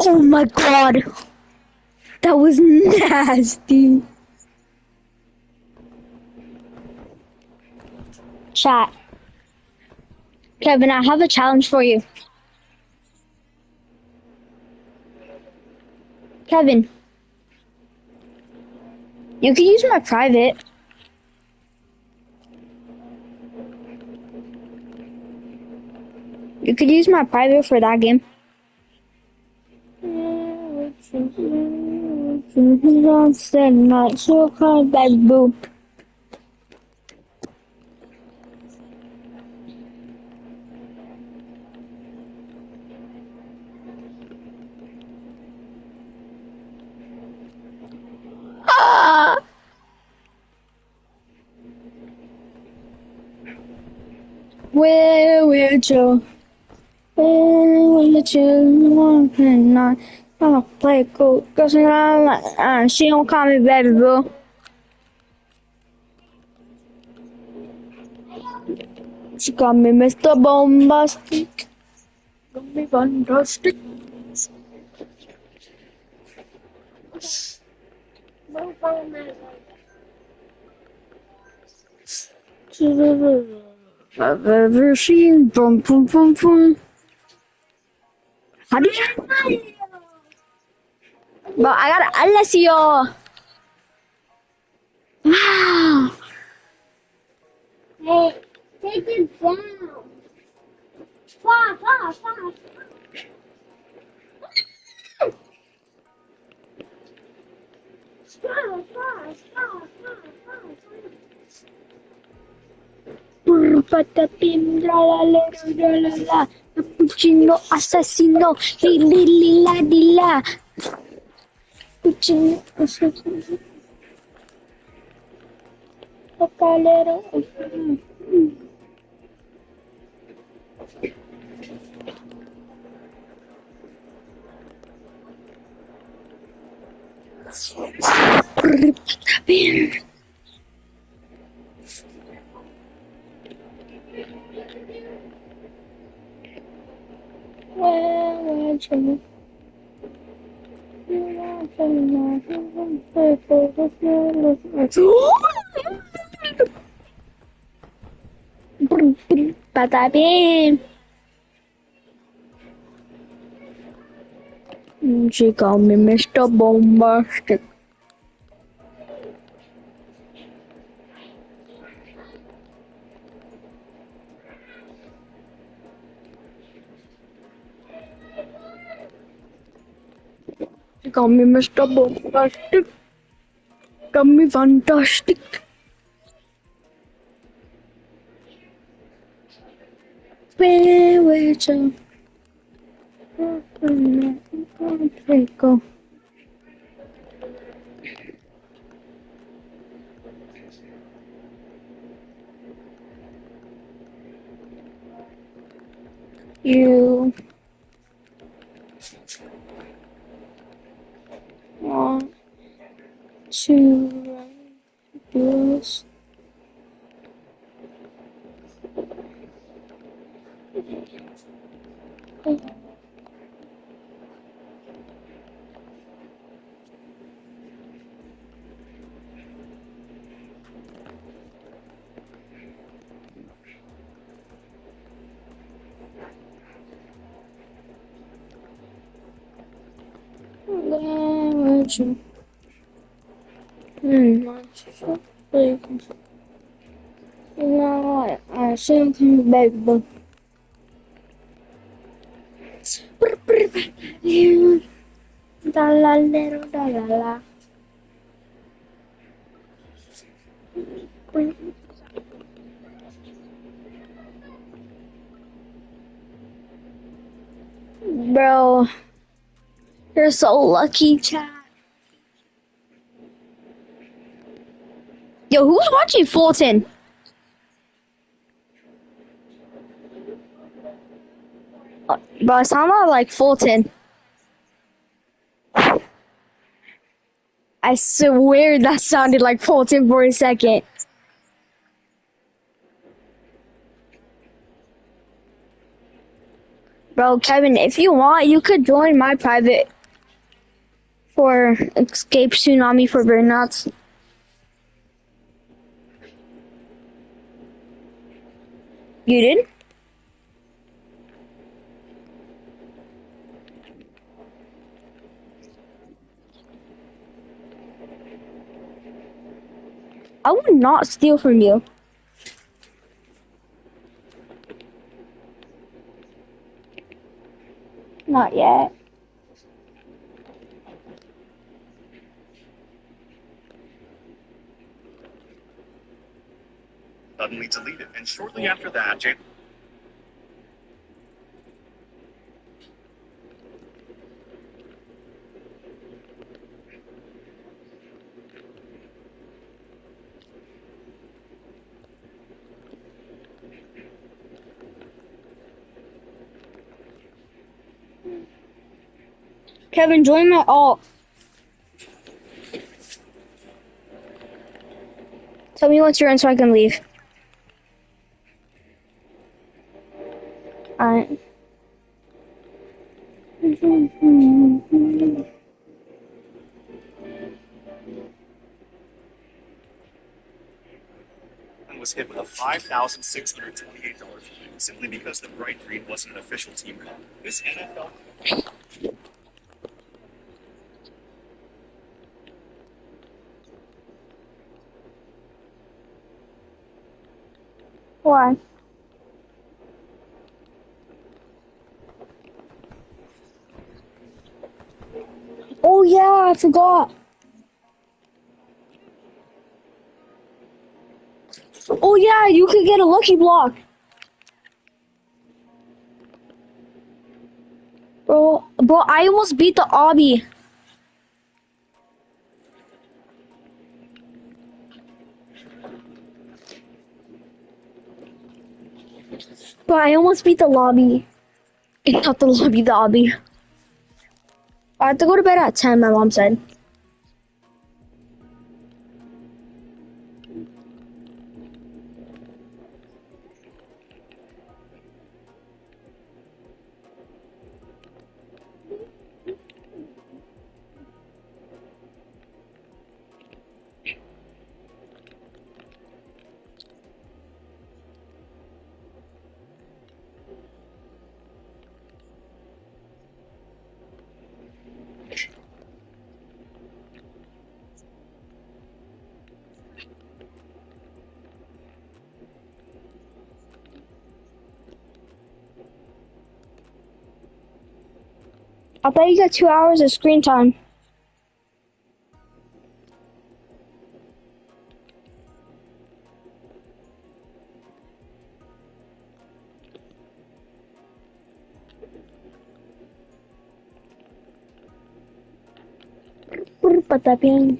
Oh my god. That was nasty. Chat. Kevin, I have a challenge for you. Kevin. You can use my private. You could use my private for that game. Not so hard, baby boo. Ah! Where would you? Where would you want me not? I'ma play it cool. Cause she don't call me baby boo. She call me Mr. Bombastic. Call me fantastic. I've ever seen. Boom, boom, boom, boom. How do you? But I got Alessio. Wow. Hey, take it down. Far, far, far. Far, far, far, far, Patapim, la la la la la la. Cappuccino assassino. Li li li la di la. Cappuccino assassino. Calero. Patapim. She called me Mr. Bombastic. She called me Mr. Bombastic. Called me fantastic. Where to? Go. You want to do this? No, I shouldn't come back, but da la la. Bro, you're so lucky, chat. Yo, who's watching Fulton? Bro, it sounded like Fulton. I swear that sounded like Fulton for a second. Bro, Kevin, if you want, you could join my private for Escape Tsunami for Burnouts. You did? I would not steal from you. Not yet. Suddenly deleted, and shortly after that, Jay. Kevin, join my alt. Tell me once you're in so I can leave. Alright. Was hit with a $5,628 fine simply because the bright green wasn't an official team color. This NFL. Why? Oh yeah, I forgot. Oh yeah, you could get a lucky block. Bro, I almost beat the obby. Bro, I almost beat the lobby. Not the lobby, the obby. I have to go to bed at 10, my mom said. I thought you got 2 hours of screen time. Patapin.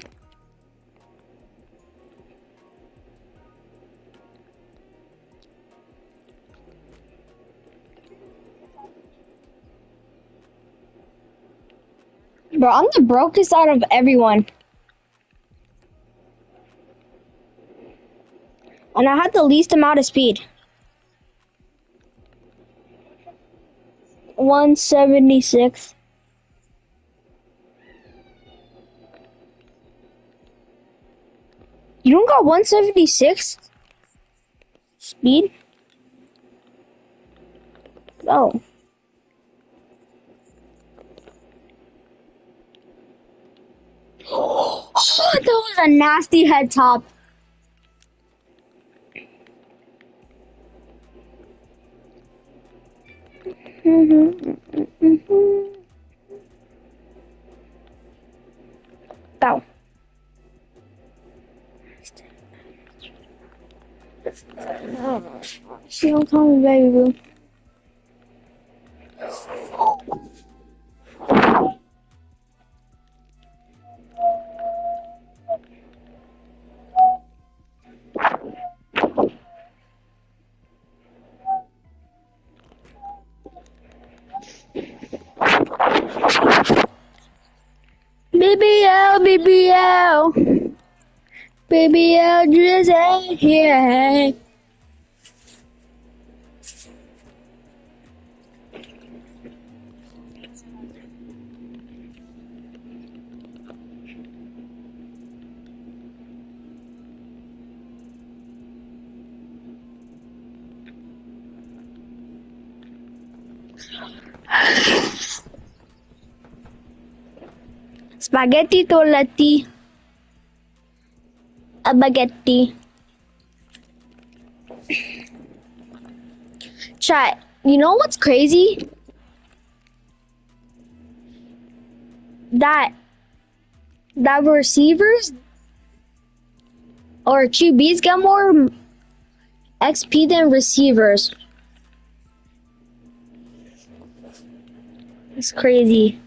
Bro, I'm the brokest out of everyone. And I had the least amount of speed. 176. You don't got 176 speed? Oh. Oh, that was a nasty head top. Bow. She don't tell me, baby boo. BBL, BBL. BBL Drizzy, yeah. Spaghetti toletti. A baguette. Chat, you know what's crazy? That receivers or QBs get more XP than receivers. It's crazy.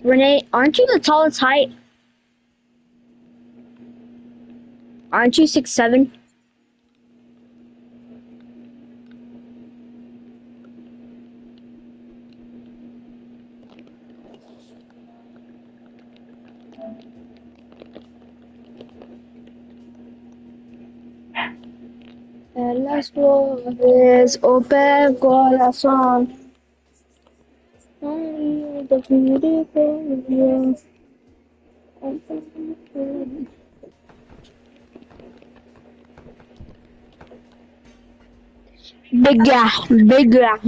Renee, aren't you the tallest height? Aren't you 6'7"? En las flores, open corazón. Ay, the beautiful. Big guy, big guy.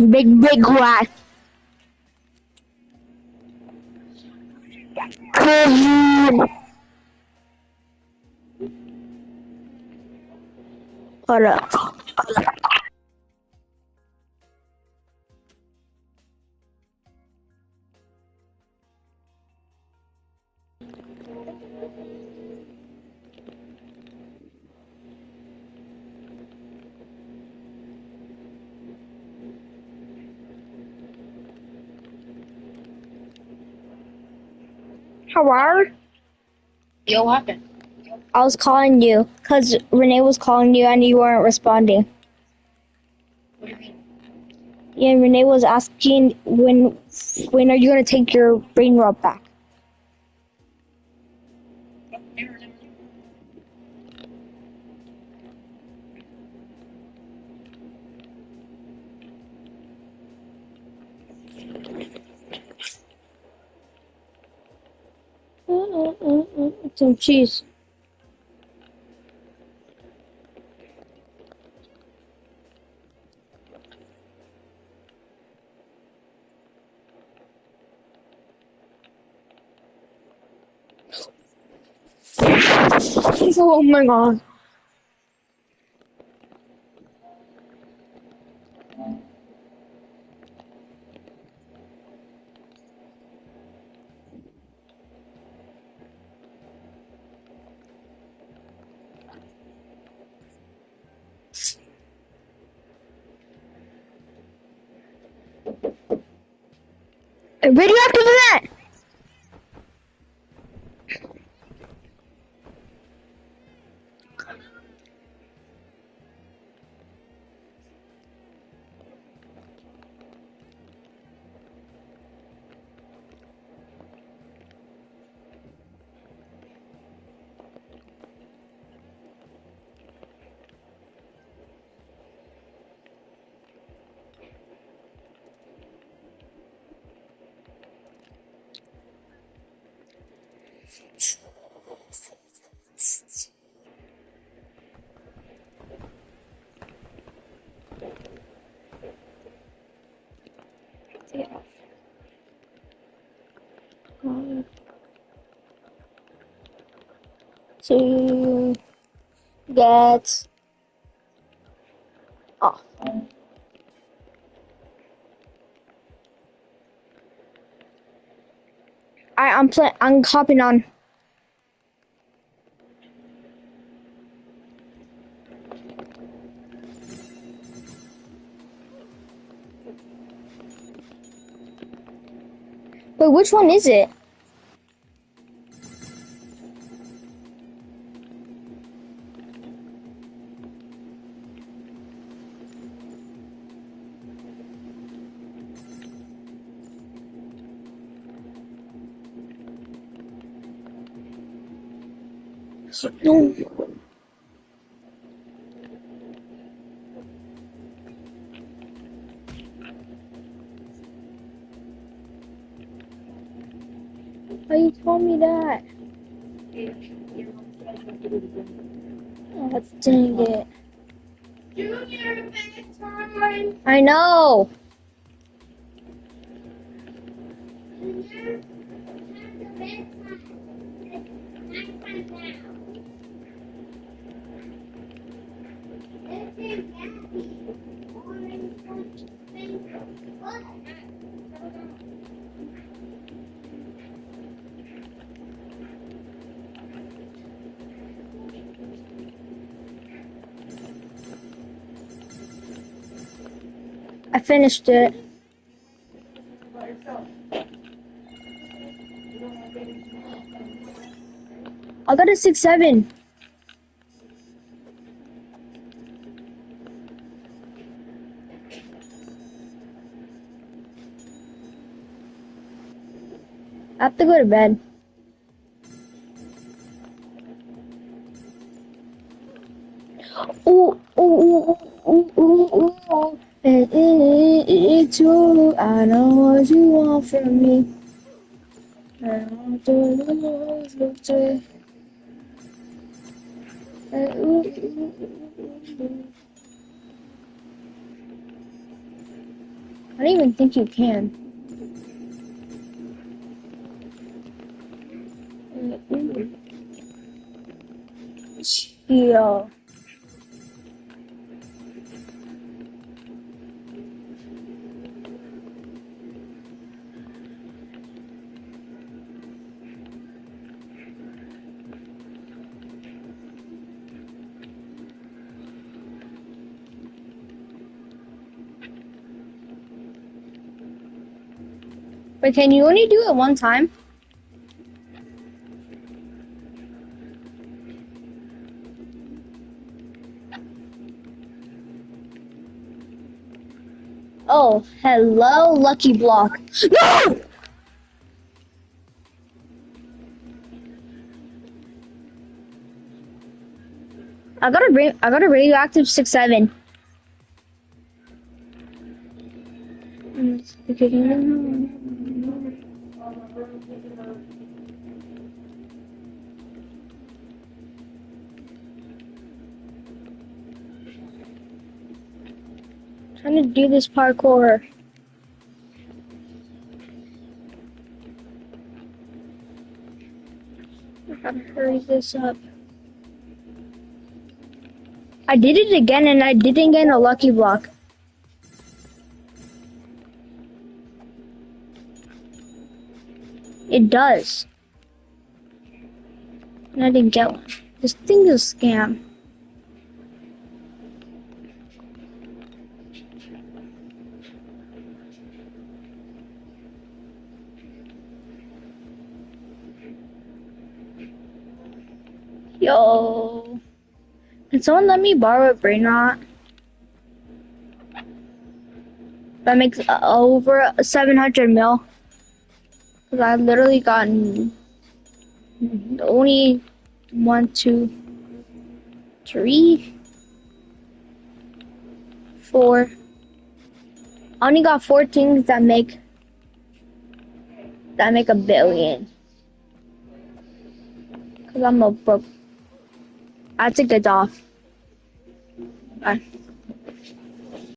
Hold up. How are you? Yo, what happened? I was calling you because Renee was calling you and you weren't responding. What do you mean? Yeah, Renee was asking when are you gonna take your brain rub back? Some cheese. Oh my god. A radioactive event! To get off. I'm hopping on. Wait, which one is it? No. Why you told me that? Oh, dang it. Junior, bedtime. I know. Junior, time to bedtime. It's nighttime now. This is Abby. I finished it. I got a 6-7. I have to go to bed. Ooh, ooh, ooh, ooh, ooh, ooh. It's true. I know what you want from me. I want to lose you. I don't even think you can. Chill. But can you only do it one time? Oh, hello, Lucky Block. No! I got a radioactive 6-7. Trying to do this parkour. I gotta hurry this up. I did it again and I didn't get a Lucky Block. It does. And I didn't get one. This thing is a scam. Yo. Can someone let me borrow a brain rot? That makes over 700 mil. Because I literally gotten only 1, 2, 3, 4. I only got 4 things that make $1 billion. Because I'm a broke. I have to get off. Bye.